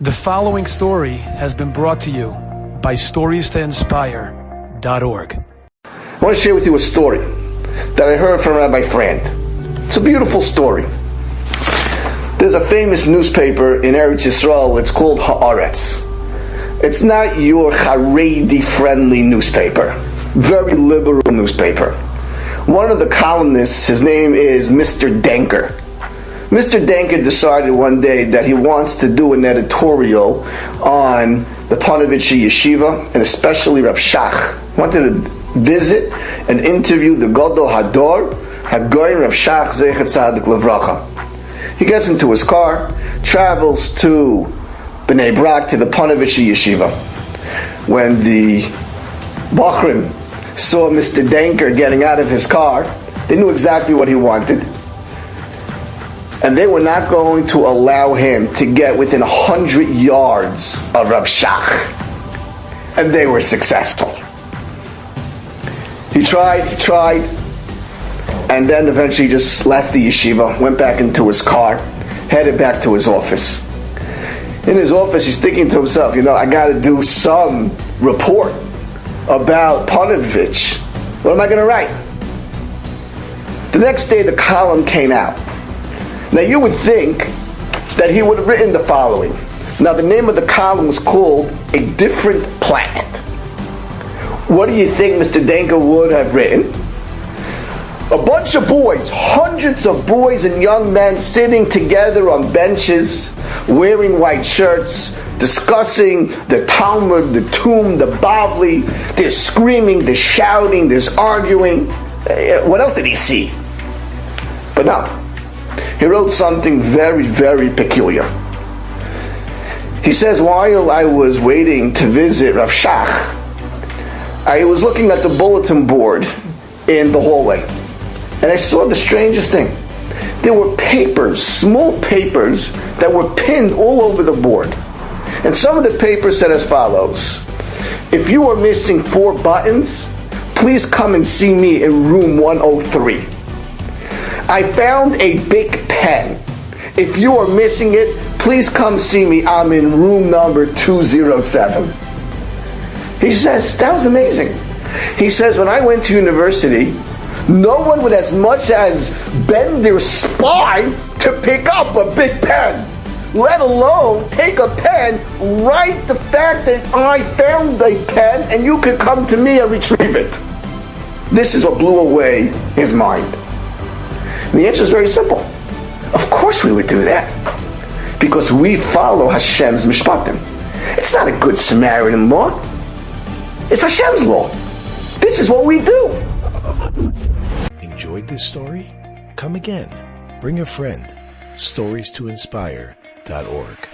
The following story has been brought to you by StoriesToInspire.org. I want to share with you a story that I heard from Rabbi Friend. It's a beautiful story. There's a famous newspaper in Eretz Yisrael. It's called Haaretz. It's not your Haredi-friendly newspaper. Very liberal newspaper. One of the columnists, his name is Mr. Denker. Mr. Denker decided one day that he wants to do an editorial on the Panovitcher Yeshiva, and especially Rav Shach. He wanted to visit and interview the Gadol Hador, Hagoyin Rav Shach Zecher Tzadik Levracha. He gets into his car, travels to Bnei Brak, to the Panovitcher Yeshiva. When the Bachrim saw Mr. Denker getting out of his car, they knew exactly what he wanted. And they were not going to allow him to get within 100 yards of Rav Shach. And they were successful. He tried, and then eventually just left the yeshiva, went back into his car, headed back to his office. In his office, he's thinking to himself, I got to do some report about Panovitch. What am I going to write? The next day, the column came out. Now you would think that he would have written the following. Now the name of the column was called A Different Planet. What do you think Mr. Denker would have written? A bunch of boys, hundreds of boys and young men sitting together on benches, wearing white shirts, discussing the Talmud, the Tomb, the Bavli. There's screaming, there's shouting, there's arguing. What else did he see? But no. He wrote something very, very peculiar. He says, while I was waiting to visit Rav Shach, I was looking at the bulletin board in the hallway, and I saw the strangest thing. There were papers, small papers, that were pinned all over the board. And some of the papers said as follows: if you are missing 4 buttons, please come and see me in room 103. I found a big pen. If you are missing it, please come see me. I'm in room number 207. He says, that was amazing. He says, when I went to university, no one would as much as bend their spine to pick up a big pen, let alone take a pen, write the fact that I found a pen and you could come to me and retrieve it. This is what blew away his mind. And the answer is very simple. Of course we would do that. Because we follow Hashem's mishpatim. It's not a good Samaritan law. It's Hashem's law. This is what we do. Enjoyed this story? Come again. Bring a friend. StoriesToInspire.org